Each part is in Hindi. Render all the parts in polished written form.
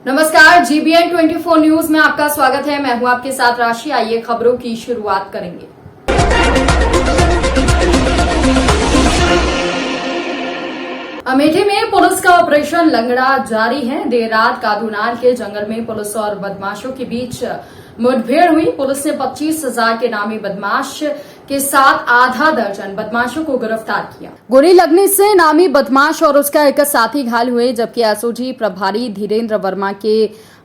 नमस्कार, GBN 24 न्यूज में आपका स्वागत है। मैं हूं आपके साथ राशि। आइए खबरों की शुरुआत करेंगे। अमेठी में पुलिस का ऑपरेशन लंगड़ा जारी है। देर रात कादूनाल के जंगल में पुलिस और बदमाशों के बीच मुठभेड़ हुई। पुलिस ने 25,000 के नामी बदमाश के साथ आधा दर्जन बदमाशों को गिरफ्तार किया। गोली लगने से नामी बदमाश और उसका एक साथी घायल हुए, जबकि एसओजी प्रभारी धीरेन्द्र वर्मा के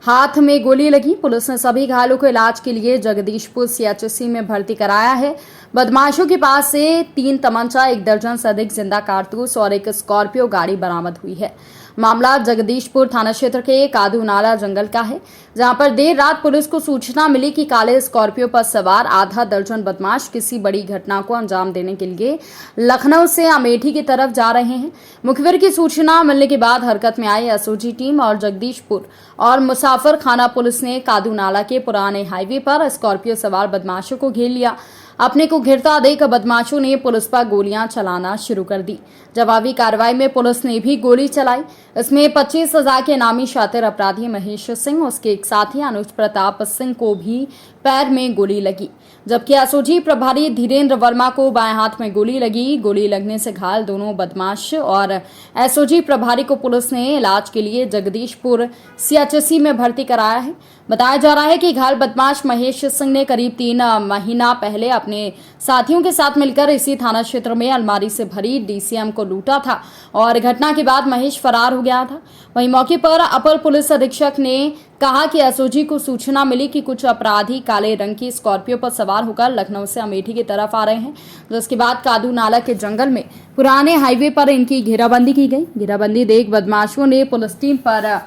हाथ में गोली लगी। पुलिस ने सभी घायलों को इलाज के लिए जगदीशपुर सीएचसी में भर्ती कराया है। बदमाशों के पास से 3 तमंचा, 1 दर्जन से अधिक जिंदा कारतूस और एक स्कॉर्पियो गाड़ी बरामद हुई है। मामला जगदीशपुर थाना क्षेत्र के कादूनाला जंगल का है, जहां पर देर रात पुलिस को सूचना मिली कि काले स्कॉर्पियो पर सवार आधा दर्जन बदमाश किसी बड़ी घटना को अंजाम देने के लिए लखनऊ से अमेठी की तरफ जा रहे हैं। मुखबिर की सूचना मिलने के बाद हरकत में आई एसओजी टीम और जगदीशपुर और मुसाफर खाना पुलिस ने कादूनाला के पुराने हाईवे पर स्कॉर्पियो सवार बदमाशों को घेर लिया। अपने को घिरता देख बदमाशों ने पुलिस पर गोलियां चलाना शुरू कर दी। जवाबी कार्रवाई में पुलिस ने भी गोली चलाई। इसमें 25,000 के नामी शातिर अपराधी महेश सिंह, उसके एक साथी अनुज प्रताप सिंह को भी पैर में गोली लगी, जबकि एसओजी प्रभारी धीरेन्द्र वर्मा को बाएं हाथ में गोली लगी। गोली लगने से घायल दोनों बदमाश और एसओजी प्रभारी को पुलिस ने इलाज के लिए जगदीशपुर सीएचसी में भर्ती कराया है। बताया जा रहा है कि घायल बदमाश महेश सिंह ने करीब 3 महीना पहले अपने साथियों के साथ मिलकर इसी थाना क्षेत्र में अलमारी से भरी डीसीएम को लूटा था और घटना के बाद महेश फरार हो गया था। वहीं मौके पर अपर पुलिस अधीक्षक ने कहा कि एसओजी को सूचना मिली कि कुछ अपराधी काले रंग की स्कॉर्पियो पर सवार होकर लखनऊ से अमेठी की तरफ आ रहे हैं, जिसके बाद कादूनाला के जंगल में पुराने हाईवे पर इनकी घेराबंदी की गई। घेराबंदी देख बदमाशों ने पुलिस टीम पर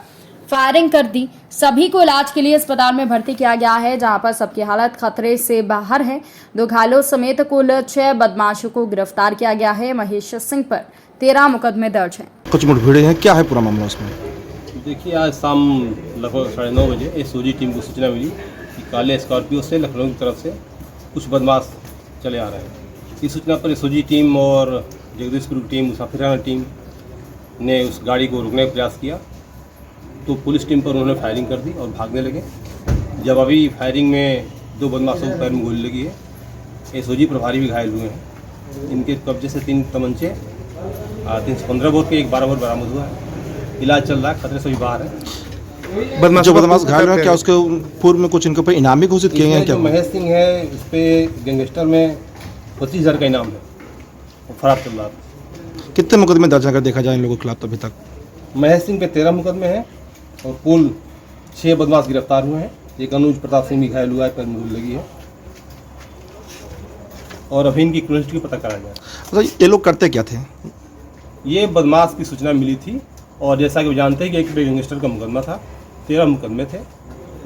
फायरिंग कर दी। सभी को इलाज के लिए अस्पताल में भर्ती किया गया है, जहां पर सबकी हालत खतरे से बाहर है। 2 घायलों समेत कुल 6 बदमाशों को गिरफ्तार किया गया है। महेश सिंह पर 13 मुकदमे दर्ज हैं। कुछ मुठभेड़ें हैं, क्या है पूरा मामला उसमें? देखिए, आज शाम लगभग 9:30 बजे एसओजी टीम को सूचना मिली कि काले स्कॉर्पियो से लखनऊ की तरफ से कुछ बदमाश चले आ रहे हैं। इस सूचना पर एसओजी टीम और जगदीशपुर की टीम, मुसाफिर टीम ने उस गाड़ी को रोकने का प्रयास किया, तो पुलिस टीम पर उन्होंने फायरिंग कर दी और भागने लगे। जवाबी फायरिंग में 2 बदमाशों को पैर में गोली लगी है। एसओजी प्रभारी भी घायल हुए हैं। इनके कब्जे से 3 तमंचे, 315 बोर के 1 12 बोर बरामद हुआ है। इलाज चल रहा है, खतरे से भी बाहर है। जो बदमाश घायल है, क्या उसके पूर्व में कुछ इनके ऊपर इनामी घोषित किए गए? क्या महेश सिंह है, उस पर गैंगस्टर में 25,000 का इनाम है, वो फरार चल रहा है। कितने मुकदमे दर्ज अगर देखा जाए इन लोगों के खिलाफ अभी तक? महेश सिंह पे 13 मुकदमे हैं और कुल 6 बदमाश गिरफ्तार हुए हैं। एक अनुज प्रताप सिंह भी घायल हुआ है, पैर में गोली लगी है और अभी इनकी क्लोनिस्टी पता करा जाए। अच्छा, ये लोग करते क्या थे? ये बदमाश की सूचना मिली थी और जैसा कि वो जानते हैं कि एक गैंगस्टर का मुकदमा था, 13 मुकदमे थे,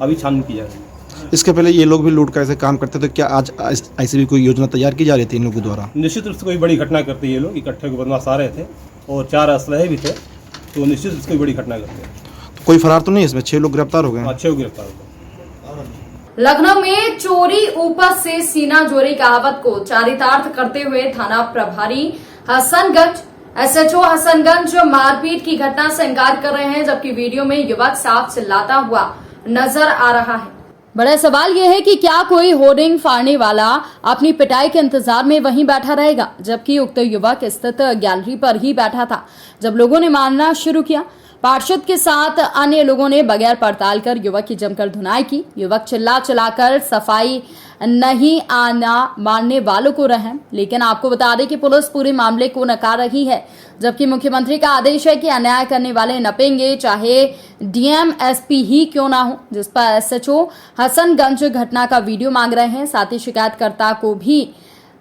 अभी छानबीन की जा रही है। इसके पहले ये लोग भी लूट का ऐसे काम करते थे, क्या आज ऐसी भी कोई योजना तैयार की जा रही थी इन लोगों द्वारा? निश्चित रूप से कोई बड़ी घटना करते ये लोग, इकट्ठे को बदमाश आ रहे थे और 4 असलहे भी थे, तो निश्चित रूप से कोई बड़ी घटना करते हैं। तो कोई फरार तो नहीं इसमें? 6 लोग गिरफ्तार हो गए? 6 लोग गिरफ्तार हो गए। लखनऊ में चोरी ऊपर से सीना जोरी कहावत को चारितार्थ करते हुए थाना प्रभारी हसनगंज एसएचओ हसनगंज मारपीट की घटना से इनकार कर रहे हैं, जबकि वीडियो में युवक साफ चिल्लाता हुआ नजर आ रहा है। बड़ा सवाल यह है कि क्या कोई होर्डिंग फाड़ने वाला अपनी पिटाई के इंतजार में वहीं बैठा रहेगा, जबकि उक्त युवक स्थित गैलरी पर ही बैठा था। जब लोगों ने मारना शुरू किया, पार्षद के साथ अन्य लोगों ने बगैर पड़ताल कर युवक की जमकर धुनाई की। युवक चिल्ला चिल्लाकर सफाई नहीं आना मारने वालों को रहम। लेकिन आपको बता दें कि पुलिस पूरे मामले को नकार रही है, जबकि मुख्यमंत्री का आदेश है कि अन्याय करने वाले नपेंगे, चाहे डीएम एसपी ही क्यों ना हो, जिस पर एसएचओ हसनगंज घटना का वीडियो मांग रहे हैं। साथ ही शिकायतकर्ता को भी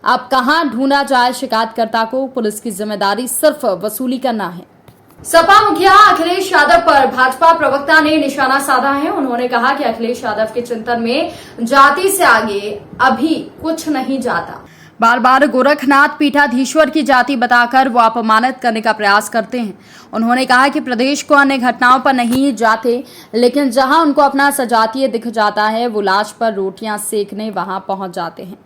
अब कहां ढूंढा जाए, शिकायतकर्ता को पुलिस की जिम्मेदारी सिर्फ वसूली करना है। सपा मुखिया अखिलेश यादव पर भाजपा प्रवक्ता ने निशाना साधा है। उन्होंने कहा कि अखिलेश यादव के चिंतन में जाति से आगे अभी कुछ नहीं जाता। बार बार गोरखनाथ पीठाधीश्वर की जाति बताकर वो अपमानित करने का प्रयास करते हैं। उन्होंने कहा कि प्रदेश को अन्य घटनाओं पर नहीं जाते, लेकिन जहां उनको अपना सजातीय दिख जाता है वो लाश पर रोटियां सेकने वहां पहुंच जाते हैं।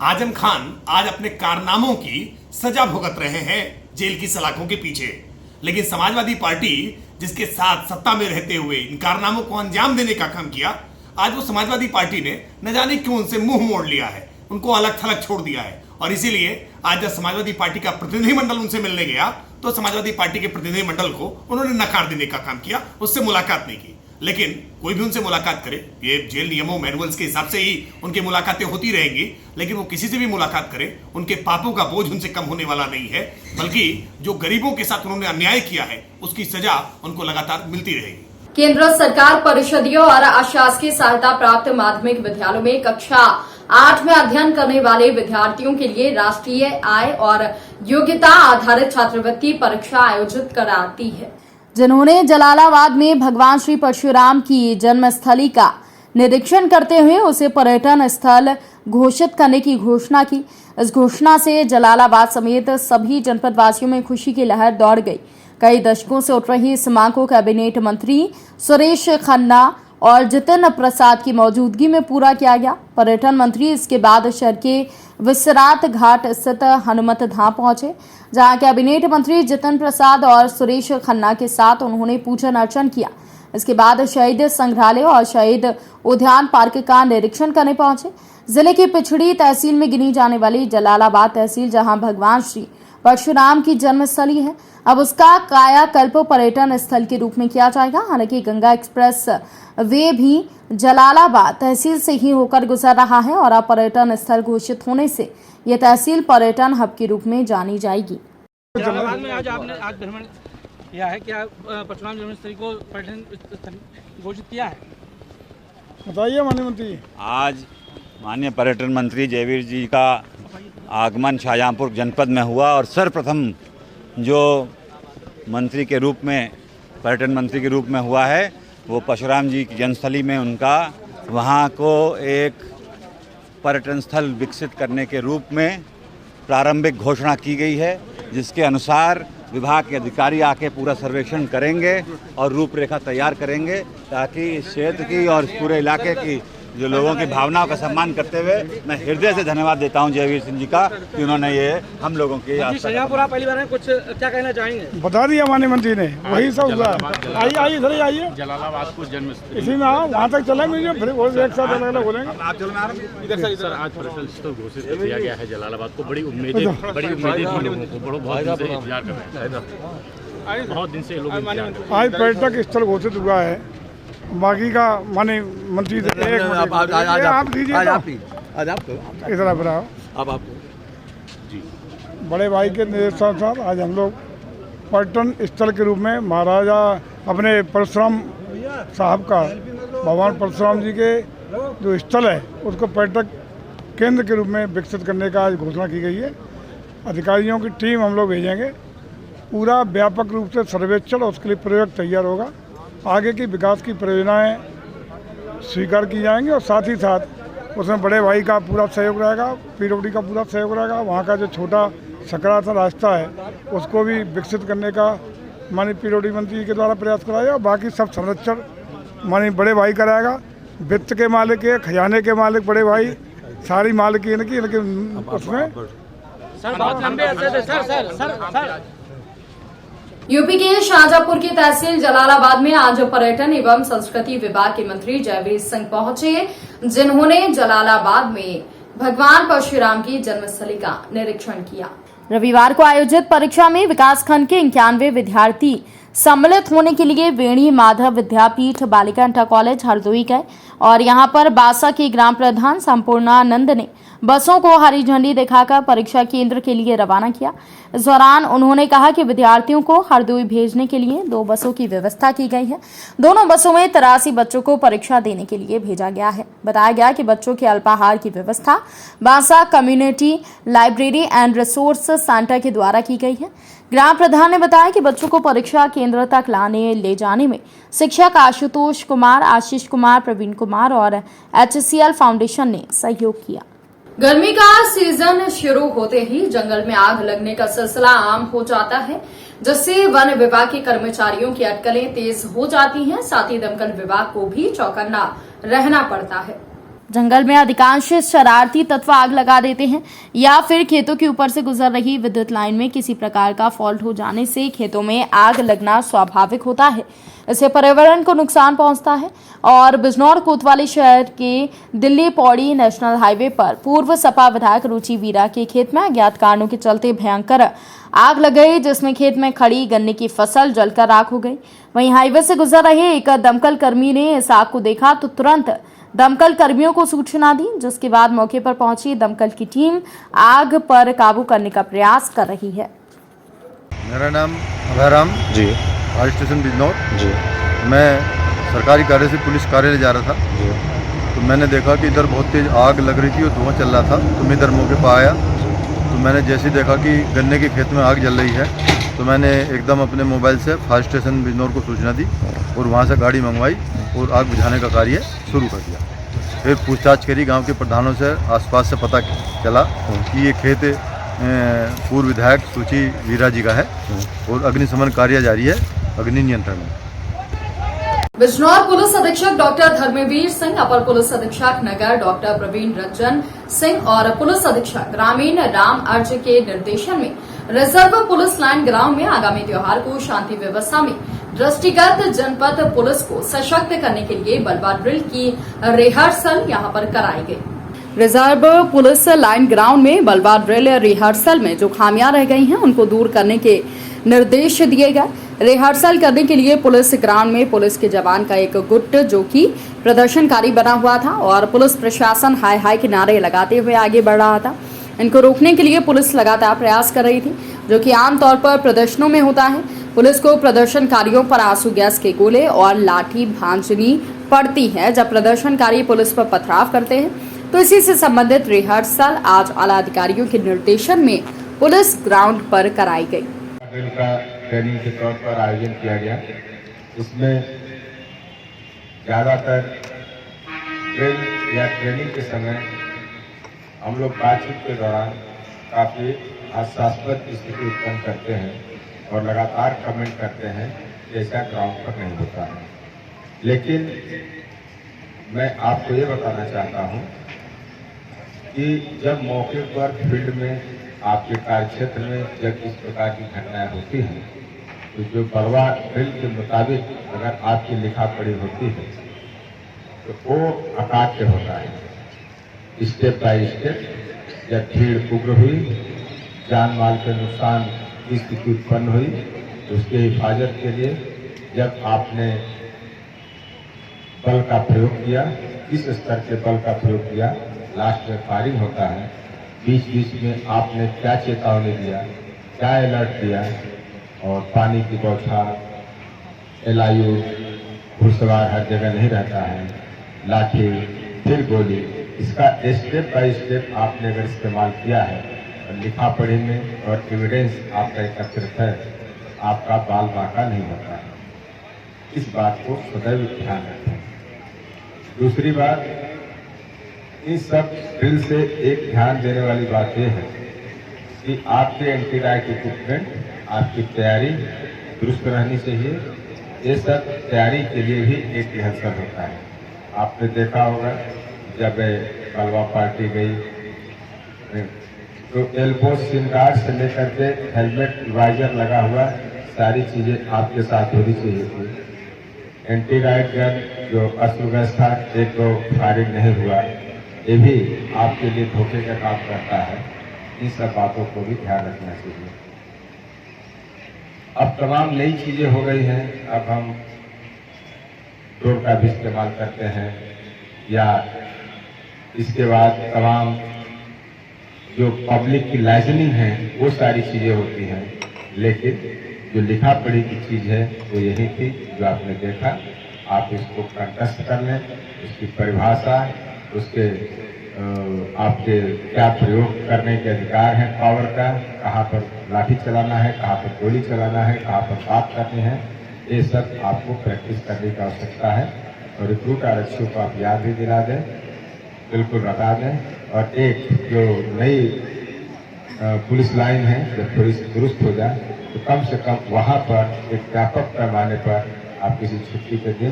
आजम खान आज अपने कारनामों की सजा भुगत रहे हैं जेल की सलाखों के पीछे, लेकिन समाजवादी पार्टी जिसके साथ सत्ता में रहते हुए इन कारनामों को अंजाम देने का काम किया, आज वो समाजवादी पार्टी ने न जाने क्यों उनसे मुंह मोड़ लिया है, उनको अलग थलग छोड़ दिया है। और इसीलिए आज जब समाजवादी पार्टी का प्रतिनिधिमंडल उनसे मिलने गया तो समाजवादी पार्टी के प्रतिनिधिमंडल को उन्होंने नकार देने का काम किया, उससे मुलाकात नहीं की। लेकिन कोई भी उनसे मुलाकात करे, ये जेल नियमों मैनुअल्स के हिसाब से ही उनकी मुलाकातें होती रहेंगी, लेकिन वो किसी से भी मुलाकात करे, उनके पापों का बोझ उनसे कम होने वाला नहीं है, बल्कि जो गरीबों के साथ उन्होंने अन्याय किया है उसकी सजा उनको लगातार मिलती रहेगी। केंद्र सरकार परिषदीय और अशासकीय सहायता प्राप्त माध्यमिक विद्यालयों में कक्षा 8 में अध्ययन करने वाले विद्यार्थियों के लिए राष्ट्रीय आय और योग्यता आधारित छात्रवृत्ति परीक्षा आयोजित कराती है, जिन्होंने जलालाबाद में भगवान श्री परशुराम की जन्मस्थली का निरीक्षण करते हुए उसे पर्यटन स्थल घोषित करने की घोषणा की। इस घोषणा से जलालाबाद समेत सभी जनपदवासियों में खुशी की लहर दौड़ गई। कई दशकों से उठ रही इस मांग को कैबिनेट मंत्री सुरेश खन्ना और जितिन प्रसाद की मौजूदगी में पूरा किया गया। पर्यटन मंत्री इसके बाद शहर के विसरात घाट स्थित हनुमत धाम पहुंचे, जहां कैबिनेट मंत्री जितिन प्रसाद और सुरेश खन्ना के साथ उन्होंने पूजन अर्चन किया। इसके बाद शहीद संग्रहालय और शहीद उद्यान पार्क का निरीक्षण करने पहुंचे। जिले की पिछड़ी तहसील में गिनी जाने वाली जलालाबाद तहसील, जहां भगवान श्री परशुराम की जन्मस्थली है, अब उसका कायाकल्प पर्यटन स्थल के रूप में किया जाएगा। हालांकि गंगा एक्सप्रेस वे भी जलालाबाद तहसील से ही होकर गुजर रहा है और अब पर्यटन स्थल घोषित होने से यह तहसील पर्यटन हब के रूप में जानी जाएगी। जलालाबाद में आज भ्रमण किया है, क्या परशुराम जन्मस्थली को पर्यटन स्थल घोषित किया है? बताइए माननीय मंत्री। आज माननीय पर्यटन मंत्री जयवीर जी का आगमन शाहजहाँपुर जनपद में हुआ और सर्वप्रथम जो मंत्री के रूप में पर्यटन मंत्री के रूप में हुआ है वो परशुराम जी की जन्मस्थली में उनका वहाँ को एक पर्यटन स्थल विकसित करने के रूप में प्रारंभिक घोषणा की गई है, जिसके अनुसार विभाग के अधिकारी आके पूरा सर्वेक्षण करेंगे और रूपरेखा तैयार करेंगे, ताकि इस क्षेत्र की और इस पूरे इलाके की जो लोगों की भावनाओं का सम्मान करते हुए मैं हृदय से धन्यवाद देता हूं जयवीर सिंह जी का कि उन्होंने ये हम लोगों की शाहजहाँपुर पहली बार में कुछ क्या कहना चाहेंगे? बता दिया माननीय मंत्री ने, वही सब हुआ। आइए आइए इधर आइए, जलालाबाद को जन्मस्थली इसी में आओ, वहाँ तक चले मुझे फिर एक साथ अलग अलग बोलेंगे। इधर आज पर्यटन स्थल घोषित किया गया है जलालाबाद को। बड़ी उम्मीदें थी लोगों को, बहुत दिन से इंतजार कर रहे हैं, बहुत दिन से लोग आज पर्यटक स्थल घोषित हुआ है। बाकी का माननीय मंत्री आप दीजिए, इधर आप आओ। जी बड़े भाई के निर्देशानुसार आज हम लोग पर्यटन स्थल के रूप में महाराजा अपने परशुराम साहब का, भगवान परशुराम जी के जो स्थल है उसको पर्यटक केंद्र के रूप में विकसित करने का आज घोषणा की गई है। अधिकारियों की टीम हम लोग भेजेंगे, पूरा व्यापक रूप से सर्वेक्षण और उसके लिए प्रयोग तैयार होगा। आगे की विकास की परियोजनाएं स्वीकार की जाएंगी और साथ ही साथ उसमें बड़े भाई का पूरा सहयोग रहेगा, पीडब्ल्यूडी का पूरा सहयोग रहेगा। वहाँ का जो छोटा सकरा सा रास्ता है उसको भी विकसित करने का माननीय पीडब्ल्यूडी मंत्री के द्वारा प्रयास कराएगा। बाकी सब संरक्षण माननीय बड़े भाई कराएगा। वित्त के मालिक है, खजाने के मालिक बड़े भाई, सारी मालिकी इनकी उसमें यूपी के शाहजहाँपुर की तहसील जलालाबाद में आज पर्यटन एवं संस्कृति विभाग के मंत्री जयवीर सिंह पहुंचे, जिन्होंने जलालाबाद में भगवान परशुराम की जन्मस्थली का निरीक्षण किया। रविवार को आयोजित परीक्षा में विकासखंड के 91 विद्यार्थी सम्मिलित होने के लिए वेणी माधव विद्यापीठ बालिका इंटर कॉलेज हरदोई गए और यहां पर बासा की ग्राम प्रधान संपूर्णानंद ने बसों को हरी झंडी दिखाकर परीक्षा केंद्र के लिए रवाना किया। इस दौरान उन्होंने कहा कि विद्यार्थियों को हरदोई भेजने के लिए 2 बसों की व्यवस्था की गई है। दोनों बसों में 83 बच्चों को परीक्षा देने के लिए भेजा गया है। बताया गया कि बच्चों के अल्पाहार की व्यवस्था बासा community library and resource centre के द्वारा की गई है। ग्राम प्रधान ने बताया कि बच्चों को परीक्षा केंद्र तक ले जाने में शिक्षक आशुतोष कुमार, आशीष कुमार, प्रवीण कुमार और HCL फाउंडेशन ने सहयोग किया। गर्मी का सीजन शुरू होते ही जंगल में आग लगने का सिलसिला आम हो जाता है, जिससे वन विभाग के कर्मचारियों की अटकलें तेज हो जाती हैं। साथ ही दमकल विभाग को भी चौकन्ना रहना पड़ता है। जंगल में अधिकांश शरारती तत्व आग लगा देते हैं या फिर खेतों के ऊपर से गुजर रही विद्युत लाइन में किसी प्रकार का फॉल्ट हो जाने से खेतों में आग लगना स्वाभाविक होता है। इससे पर्यावरण को नुकसान पहुंचता है और बिजनौर कोतवाली शहर के दिल्ली पौड़ी नेशनल हाईवे पर पूर्व सपा विधायक रुचि वीरा के खेत में अज्ञात कारणों के चलते भयंकर आग लग गई, जिसमें खेत में खड़ी गन्ने की फसल जलकर राख हो गई। वहीं हाईवे से गुजर रहे एक दमकल कर्मी ने इस आग को देखा तो तुरंत दमकल कर्मियों को सूचना दी, जिसके बाद मौके पर पहुंची दमकल की टीम आग पर काबू करने का प्रयास कर रही है। मेरा नाम अभयराम जी, फायर स्टेशन बिजनौर जी। मैं सरकारी कार्य से पुलिस कार्यालय जा रहा था जी। तो मैंने देखा कि इधर बहुत तेज आग लग रही थी और धुआं चल रहा था। तो मैं इधर मौके पर आया तो मैंने जैसे देखा कि गन्ने के खेत में आग जल रही है तो मैंने एकदम अपने मोबाइल से फायर स्टेशन बिजनौर को सूचना दी और वहाँ से गाड़ी मंगवाई और आग बुझाने का कार्य शुरू कर दिया। फिर पूछताछ करी गांव के प्रधानों से, आसपास से पता चला कि ये खेत पूर्व विधायक रुचि वीरा जी का है और अग्निशमन कार्य जारी है, अग्नि नियंत्रण में। बिजनौर पुलिस अधीक्षक डॉक्टर धर्मवीर सिंह, अपर पुलिस अधीक्षक नगर डॉक्टर प्रवीण रंजन सिंह और पुलिस अधीक्षक ग्रामीण राम अर्ज के निर्देशन में रिजर्व पुलिस लाइन ग्राउंड में आगामी त्योहार को शांति व्यवस्था में दृष्टिगत जनपद पुलिस को सशक्त करने के लिए बलवा ड्रिल की रिहर्सल यहां पर कराई गई। रिजर्व पुलिस लाइन ग्राउंड में बलवा ड्रिल रिहर्सल में जो खामियां रह गई हैं उनको दूर करने के निर्देश दिए गए। रिहर्सल करने के लिए पुलिस ग्राउंड में पुलिस के जवान का एक गुट जो कि प्रदर्शनकारी बना हुआ था और पुलिस प्रशासन हाय हाय के नारे लगाते हुए आगे बढ़ रहा था। इनको रोकने के लिए पुलिस लगातार प्रयास कर रही थी, जो कि आमतौर पर प्रदर्शनों में होता है। पुलिस को प्रदर्शनकारियों पर आंसू गैस के गोले और लाठी भांजनी पड़ती है जब प्रदर्शनकारी पुलिस पर पथराव करते हैं। तो इसी से संबंधित रिहर्सल आज आला अधिकारियों के निर्देशन में पुलिस ग्राउंड पर कराई गई। ड्रिल का ट्रेनिंग के तौर पर आयोजन किया गया। इसमें ज़्यादातर ड्रिल या ट्रेनिंग के समय हम लोग बातचीत के दौरान काफ़ी हास्यास्पद स्थिति उत्पन्न करते हैं और लगातार कमेंट करते हैं कि ऐसा ग्राउंड पर नहीं होता है। लेकिन मैं आपको ये बताना चाहता हूँ कि जब मौके पर फील्ड में आपके कार्यक्षेत्र में जब इस प्रकार की घटनाएं होती हैं तो जो बलवा ड्रिल के मुताबिक अगर आपकी लिखा पढ़ी होती है तो वो अकाट्य होता है। स्टेप बाय स्टेप जब भीड़ उग्र हुई, जान माल के नुकसान की स्थिति उत्पन्न हुई तो उसके हिफाजत के लिए जब आपने बल का प्रयोग किया, किस स्तर के बल का प्रयोग किया, लास्ट में फायरिंग होता है। बीच बीच में आपने क्या चेतावनी दिया, क्या अलर्ट दिया और पानी की बौछार, एलआईयू, घुड़सवार हर जगह नहीं रहता है, लाठी फिर गोली, इसका स्टेप बाय स्टेप आपने अगर इस्तेमाल किया है और लिखा पढ़ी में और एविडेंस आपका एकत्रित है, आपका बाल बांका नहीं होता है। इस बात को सदैव ध्यान रखें। दूसरी बात, इन सब ड्रिल से एक ध्यान देने वाली बात यह है कि आपके एंटी डाइट इक्विपमेंट, आपकी तैयारी दुरुस्त रहनी चाहिए। ये सब तैयारी के लिए भी एक रिहर्सल होता है। आपने देखा होगा जब बलवा पार्टी गई तो एल्बो सिंगार से लेकर के हेलमेट, वाइजर लगा हुआ सारी चीजें आपके साथ होनी चाहिए थी। एंटी राइट गन जो अस्त्र गैस था, एक तो फायरिंग नहीं हुआ, ये भी आपके लिए धोखे का काम करता है। इन सब बातों को भी ध्यान रखना चाहिए। अब तमाम नई चीजें हो गई हैं। अब हम ड्रोन का भी इस्तेमाल करते हैं या इसके बाद तमाम जो पब्लिक की लाइजनिंग है वो सारी चीजें होती हैं। लेकिन जो लिखा पढ़ी की चीज है वो यही थी जो आपने देखा। आप इसको कंटेस्ट कर लें, उसकी परिभाषा, उसके आपके क्या प्रयोग करने के अधिकार हैं पावर का, कहाँ पर लाठी चलाना है, कहाँ पर गोली चलाना है, कहाँ पर बात करनी है, ये सब आपको प्रैक्टिस करने की आवश्यकता है। और रिक्रूट आरक्षियों को आप याद भी दिला दें, बिल्कुल बता दें। और एक जो नई पुलिस लाइन है, जब थोड़ी सी दुरुस्त हो जाए तो कम से कम वहाँ पर एक व्यापक पैमाने पर आप किसी छुट्टी के दिन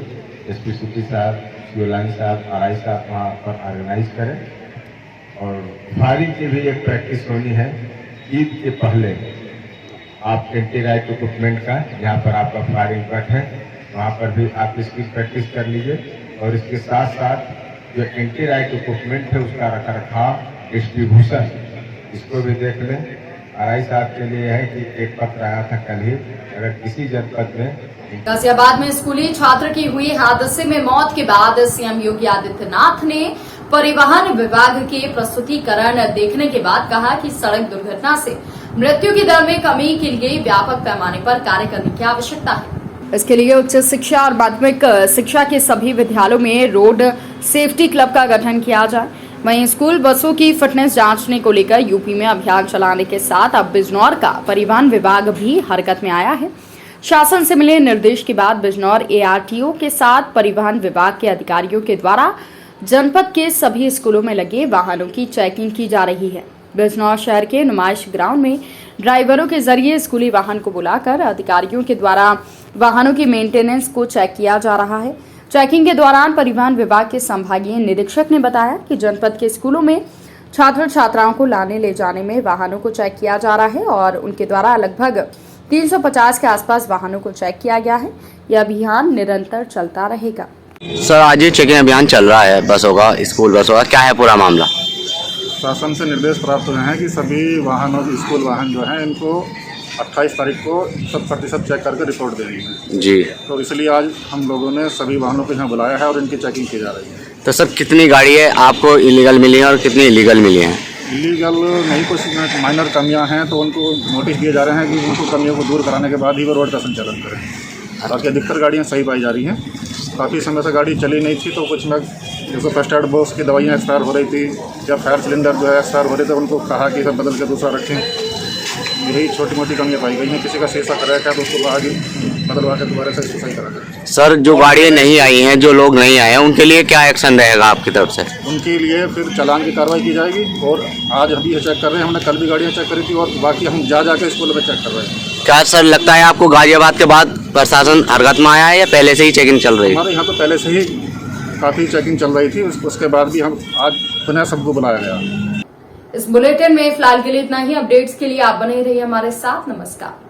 एसपी सिटी साहब, शिवलानी साहब, आरआई साहब वहाँ पर ऑर्गेनाइज करें। और फायरिंग की भी एक प्रैक्टिस होनी है ईद के पहले। आप एंटी राइट इक्विपमेंट का जहाँ पर आपका फायरिंग कट है वहाँ पर भी आप इसकी प्रैक्टिस कर लीजिए। और इसके साथ साथ जो एंटी राइट इक्विपमेंट है उसका रखरखाव, डिस्ट्रीब्यूशन, इसको भी देख लें। आरआई साहब के लिए है कि एक पत्र आया था कल ही, अगर किसी जनपद में गाजियाबाद में स्कूली छात्र की हुई हादसे में मौत के बाद सीएम योगी आदित्यनाथ ने परिवहन विभाग के प्रस्तुतिकरण देखने के बाद कहा कि सड़क दुर्घटना से मृत्यु की दर में कमी के लिए व्यापक पैमाने पर कार्य करने की आवश्यकता है। इसके लिए उच्च शिक्षा और माध्यमिक शिक्षा के सभी विद्यालयों में रोड सेफ्टी क्लब का गठन किया जाए। वहीं स्कूल बसों की फिटनेस जांचने को लेकर यूपी में अभियान चलाने के साथ अब बिजनौर का परिवहन विभाग भी हरकत में आया है। शासन से मिले निर्देश के बाद बिजनौर एआरटीओ के साथ परिवहन विभाग के अधिकारियों के द्वारा जनपद के सभी स्कूलों में लगे वाहनों की चेकिंग की जा रही है। बिजनौर शहर के नुमाइश ग्राउंड में ड्राइवरों के जरिए स्कूली वाहन को बुलाकर अधिकारियों के द्वारा वाहनों की मेंटेनेंस को चेक किया जा रहा है। चेकिंग के दौरान परिवहन विभाग के संभागीय निरीक्षक ने बताया कि जनपद के स्कूलों में छात्र छात्राओं को लाने ले जाने में वाहनों को चेक किया जा रहा है और उनके द्वारा लगभग 350 के आसपास वाहनों को चेक किया गया है। यह अभियान निरंतर चलता रहेगा। सर, आज ये चेकिंग अभियान चल रहा है बसों का, स्कूल बसों का, क्या है पूरा मामला? शासन से निर्देश प्राप्त हुए हैं कि सभी वाहनों, स्कूल वाहन जो हैं, इनको 28 तारीख को 100% चेक करके रिपोर्ट देनी है जी। तो इसलिए आज हम लोगों ने सभी वाहनों को यहाँ बुलाया है और इनकी चेकिंग की जा रही है। तो सर, कितनी गाड़ी है आपको इलीगल मिली है और कितनी इलीगल मिली हैं? इलीगल नहीं, कुछ माइनर कमियां हैं तो उनको नोटिस दिए जा रहे हैं कि उनको कमियों को दूर कराने के बाद ही वो रोड का संचालन करें। बाकी अधिकतर गाड़ियाँ सही पाई जा रही हैं। काफ़ी समय से गाड़ी चली नहीं थी तो कुछ में जैसे फर्स्ट एड बॉक्स की दवाइयाँ एक्सपायर हो रही थी या फायर सिलेंडर जो है एक्सपायर हो रहे थे, उनको कहा कि सब बदल के दूसरा रखें। यही छोटी मोटी कमियाँ पाई गई हैं। किसी का शीशा क्रैक है तो उसको आगे बदलवा के दोबारा से सही करा दें। सर, जो गाड़ियाँ नहीं आई हैं, जो लोग नहीं आए हैं, उनके लिए क्या एक्शन रहेगा आपकी तरफ से? उनके लिए फिर चालान की कार्रवाई की जाएगी। और आज अभी ये चेक कर रहे हैं, हमने कल भी गाड़ियाँ चेक करी थी और बाकी हम जा के स्कूल में चेक कर रहे हैं। क्या सर लगता है आपको गाजियाबाद के बाद प्रशासन हरकत में आया है या पहले से ही चेकिंग चल रही है? हमारे यहाँ तो पहले से ही काफ़ी चेकिंग चल रही थी, उसके बाद भी हम आज पुनः सबको बुलाया गया। इस बुलेटिन में फिलहाल के लिए इतना ही। अपडेट्स के लिए आप बने रहिए हमारे साथ। नमस्कार।